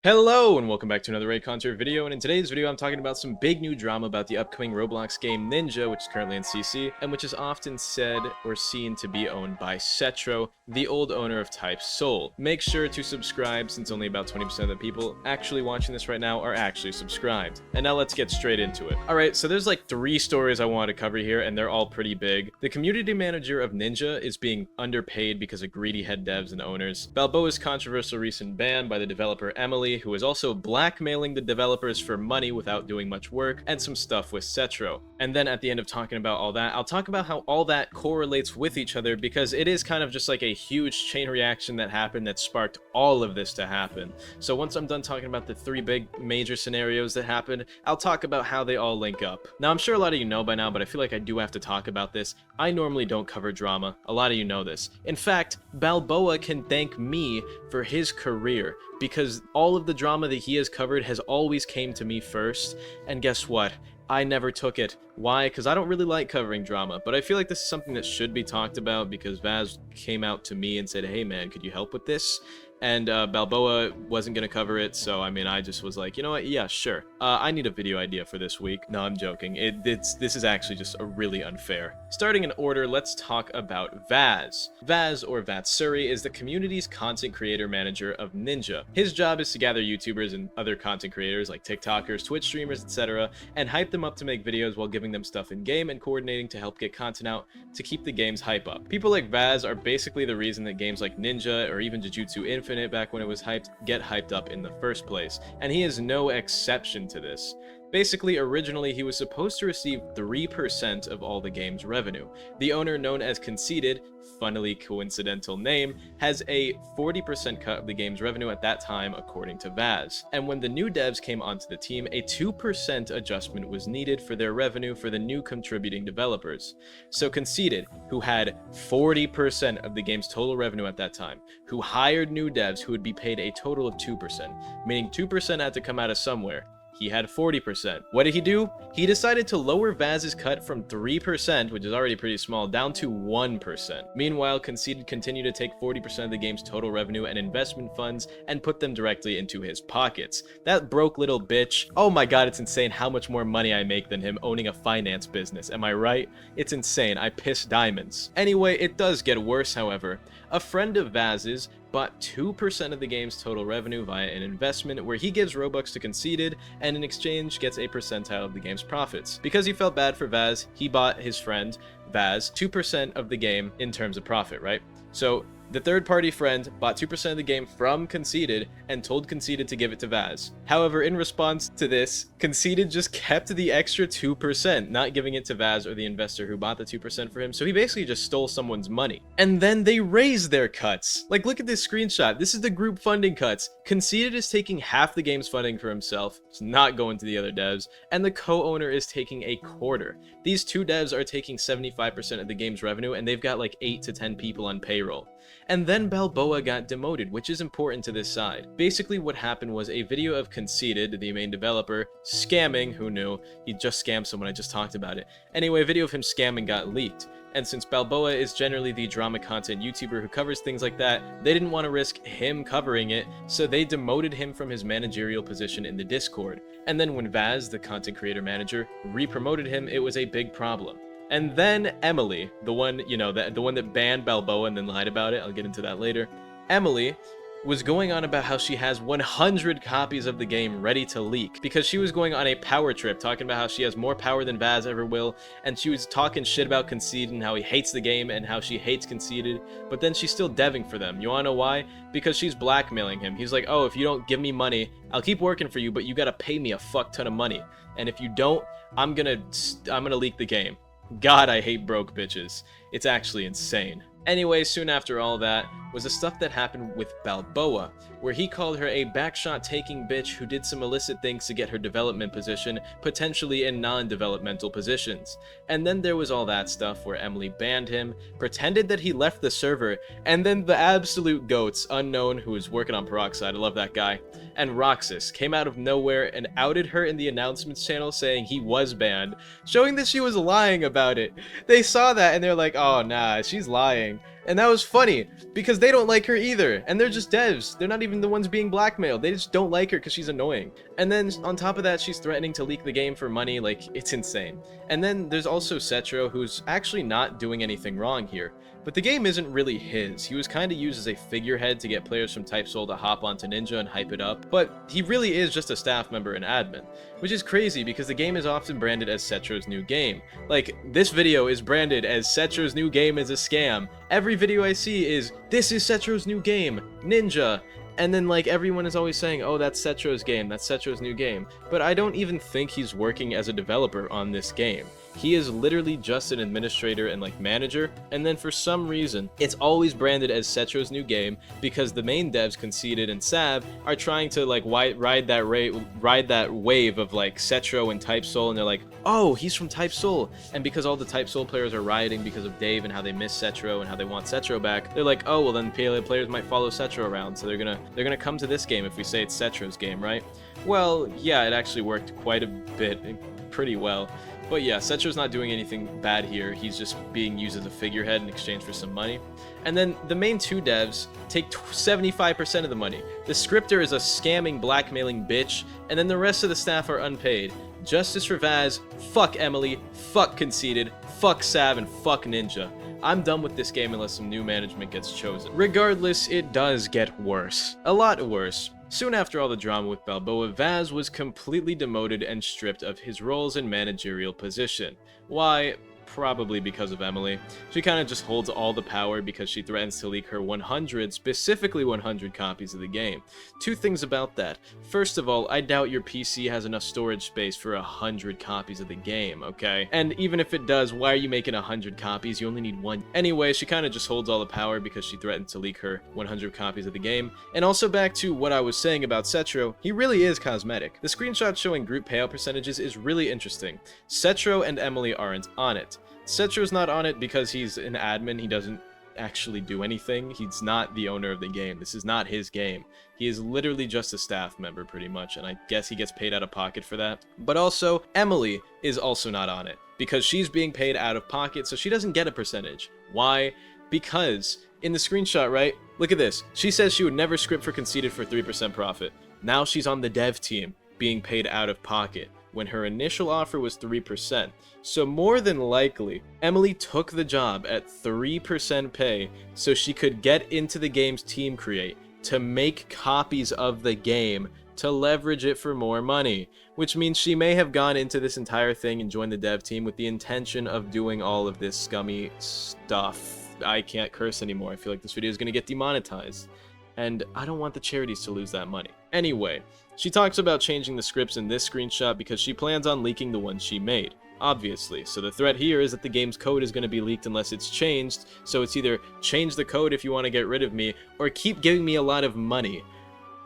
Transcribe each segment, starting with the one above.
Hello and welcome back to another Reaconteur video, and in today's video I'm talking about some big new drama about the upcoming Roblox game Ninja, which is currently in CC, and which is often said or seen to be owned by SETRO, the old owner of Type Soul. Make sure to subscribe since only about 20% of the people actually watching this right now are actually subscribed. And now let's get straight into it. Alright, so there's like 3 stories I want to cover here, and they're all pretty big. The community manager of Ninja is being underpaid because of greedy head devs and owners. Balboa's controversial recent ban by the developer Emily, who is also blackmailing the developers for money without doing much work, and some stuff with Setro. And then at the end of talking about all that, I'll talk about how all that correlates with each other, because it is kind of just like a huge chain reaction that happened that sparked all of this to happen. So once I'm done talking about the 3 big major scenarios that happened, I'll talk about how they all link up. Now, I'm sure a lot of you know by now, but I feel like I do have to talk about this. I normally don't cover drama. A lot of you know this. In fact, Balboa can thank me for his career, because all of the drama that he has covered has always came to me first, and guess what? I never took it. Why? Because I don't really like covering drama, but I feel like this is something that should be talked about because Vaz came out to me and said, hey man, could you help with this? And Balboa wasn't going to cover it, so I mean, I just was like, you know what, yeah, sure. I need a video idea for this week. No, I'm joking. This is actually just a really unfair. Starting in order, let's talk about Vaz. Vaz, or Vatsuri, is the community's content creator manager of Ninja. His job is to gather YouTubers and other content creators like TikTokers, Twitch streamers, etc., and hype them up to make videos while giving them stuff in-game and coordinating to help get content out to keep the game's hype up. People like Vaz are basically the reason that games like Ninja or even Jujutsu Infinite, back when it was hyped, get hyped up in the first place, and he is no exception to this. Basically, originally he was supposed to receive 3% of all the game's revenue. The owner, known as Conceited, funnily coincidental name, has a 40% cut of the game's revenue at that time, according to Vaz. And when the new devs came onto the team, a 2% adjustment was needed for their revenue for the new contributing developers. So Conceited, who had 40% of the game's total revenue at that time, who hired new devs who would be paid a total of 2%, meaning 2% had to come out of somewhere. He had 40%. What did he do? He decided to lower Vaz's cut from 3%, which is already pretty small, down to 1%. Meanwhile, Conceited continued to take 40% of the game's total revenue and investment funds and put them directly into his pockets. That broke little bitch. Oh my god, it's insane how much more money I make than him owning a finance business. Am I right? It's insane. I piss diamonds. Anyway, it does get worse, however. A friend of Vaz's bought 2% of the game's total revenue via an investment where he gives Robux to Conceited and in exchange gets a percentile of the game's profits. Because he felt bad for Vaz, he bought his friend, Vaz, 2% of the game in terms of profit, right? So the third-party friend bought 2% of the game from Conceited and told Conceited to give it to Vaz. However, in response to this, Conceited just kept the extra 2%, not giving it to Vaz or the investor who bought the 2% for him, so he basically just stole someone's money. And then they raised their cuts. Like, look at this screenshot. This is the group funding cuts. Conceited is taking half the game's funding for himself. It's not going to the other devs. And the co-owner is taking a quarter. These 2 devs are taking 75% of the game's revenue, and they've got like 8 to 10 people on payroll. And then Balboa got demoted, which is important to this side. Basically what happened was a video of Conceited, the main developer, scamming, who knew? He just scammed someone, I just talked about it. Anyway, a video of him scamming got leaked. And since Balboa is generally the drama content YouTuber who covers things like that, they didn't want to risk him covering it, so they demoted him from his managerial position in the Discord. And then when Vaz, the content creator manager, re-promoted him, it was a big problem. And then Emily, the one, you know, the one that banned Balboa and then lied about it, I'll get into that later. Emily was going on about how she has 100 copies of the game ready to leak because she was going on a power trip talking about how she has more power than Vaz ever will, and she was talking shit about Conceited and how he hates the game and how she hates Conceited, but then she's still deving for them. You wanna know why? Because she's blackmailing him. He's like, oh, if you don't give me money, I'll keep working for you, but you gotta pay me a fuck ton of money, and if you don't, I'm gonna leak the game. God, I hate broke bitches. It's actually insane. Anyway, soon after all that was the stuff that happened with Balboa, where he called her a backshot-taking bitch who did some illicit things to get her development position, potentially in non-developmental positions. And then there was all that stuff where Emily banned him, pretended that he left the server, and then the absolute goats, Unknown, who was working on Peroxide, I love that guy, and Roxas came out of nowhere and outed her in the announcements channel saying he was banned, showing that she was lying about it. They saw that and they're like, oh nah, she's lying. And that was funny, because they don't like her either, and they're just devs. They're not even the ones being blackmailed. They just don't like her because she's annoying. And then, on top of that, she's threatening to leak the game for money. Like, it's insane. And then there's also SETRO, who's actually not doing anything wrong here. But the game isn't really his. He was kind of used as a figurehead to get players from Type Soul to hop onto Ninja and hype it up, but he really is just a staff member and admin, which is crazy because the game is often branded as SETRO'S new game. Like, this video is branded as SETRO'S new game is a scam. Every video I see is, this is SETRO'S new game, Ninja. And then, like, everyone is always saying, oh, that's SETRO'S game, that's SETRO'S new game. But I don't even think he's working as a developer on this game. He is literally just an administrator and, like, manager, and then for some reason, it's always branded as SETRO'S new game because the main devs, Conceited and Sav, are trying to, like, ride that wave of, like, SETRO and Type Soul, and they're like, oh, he's from Type Soul. And because all the Type Soul players are rioting because of Dave and how they miss SETRO and how they want SETRO back, they're like, oh, well, then PLA players might follow SETRO around, so they're gonna come to this game if we say it's SETRO'S game, right? Well, yeah, it actually worked quite a bit, pretty well. But yeah, SETRO'S not doing anything bad here. He's just being used as a figurehead in exchange for some money. And then the main two devs take 75% of the money. The scripter is a scamming, blackmailing bitch, and then the rest of the staff are unpaid. Justice for Vaz, fuck Emily, fuck Conceited, fuck Sav, and fuck Ninja. I'm done with this game unless some new management gets chosen. Regardless, it does get worse. A lot worse. Soon after all the drama with Balboa, Vaz was completely demoted and stripped of his roles in managerial position. Why? Probably because of Emily. She kind of just holds all the power because she threatens to leak her 100, specifically 100 copies of the game. Two things about that. First of all, I doubt your PC has enough storage space for 100 copies of the game, okay? And even if it does, why are you making 100 copies? You only need one. Anyway, she kind of just holds all the power because she threatened to leak her 100 copies of the game. And also back to what I was saying about SETRO, he really is cosmetic. The screenshot showing group payout percentages is really interesting. SETRO and Emily aren't on it. SETRO'S not on it because he's an admin. He doesn't actually do anything. He's not the owner of the game. This is not his game. He is literally just a staff member pretty much, and I guess he gets paid out of pocket for that. But also, Emily is also not on it because she's being paid out of pocket, so she doesn't get a percentage. Why? Because in the screenshot, right? Look at this. She says she would never script for Conceited for 3% profit. Now she's on the dev team being paid out of pocket, when her initial offer was 3%. So more than likely, Emily took the job at 3% pay so she could get into the game's team create to make copies of the game to leverage it for more money, which means she may have gone into this entire thing and joined the dev team with the intention of doing all of this scummy stuff. I can't curse anymore. I feel like this video is going to get demonetized, and I don't want the charities to lose that money. Anyway, she talks about changing the scripts in this screenshot because she plans on leaking the ones she made, obviously. So the threat here is that the game's code is going to be leaked unless it's changed, so it's either change the code if you want to get rid of me, or keep giving me a lot of money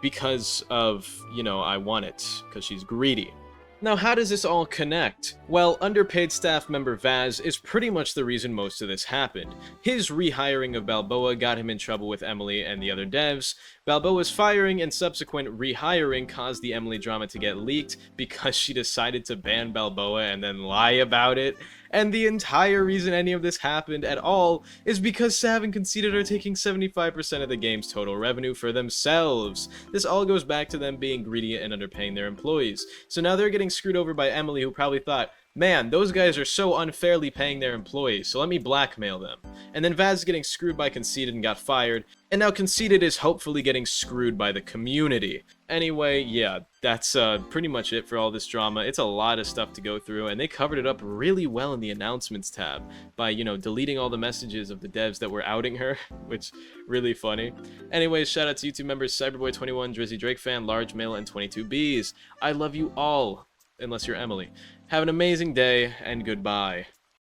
because of, you know, I want it, because she's greedy. Now, how does this all connect? Well, underpaid staff member Vaz is pretty much the reason most of this happened. His rehiring of Balboa got him in trouble with Emily and the other devs. Balboa's firing and subsequent rehiring caused the Emily drama to get leaked because she decided to ban Balboa and then lie about it. And the entire reason any of this happened at all is because Sav and Conceited are taking 75% of the game's total revenue for themselves. This all goes back to them being greedy and underpaying their employees. So now they're getting screwed over by Emily, who probably thought, man, those guys are so unfairly paying their employees, so let me blackmail them. And then Vaz is getting screwed by Conceited and got fired, and now Conceited is hopefully getting screwed by the community. Anyway, yeah, that's pretty much it for all this drama. It's a lot of stuff to go through, and they covered it up really well in the announcements tab by, you know, deleting all the messages of the devs that were outing her, which really funny. Anyways, shout out to YouTube members Cyberboy21, Drizzy Drake Fan, Large Mail, and 22Bs. I love you all, unless you're Emily. Have an amazing day, and goodbye.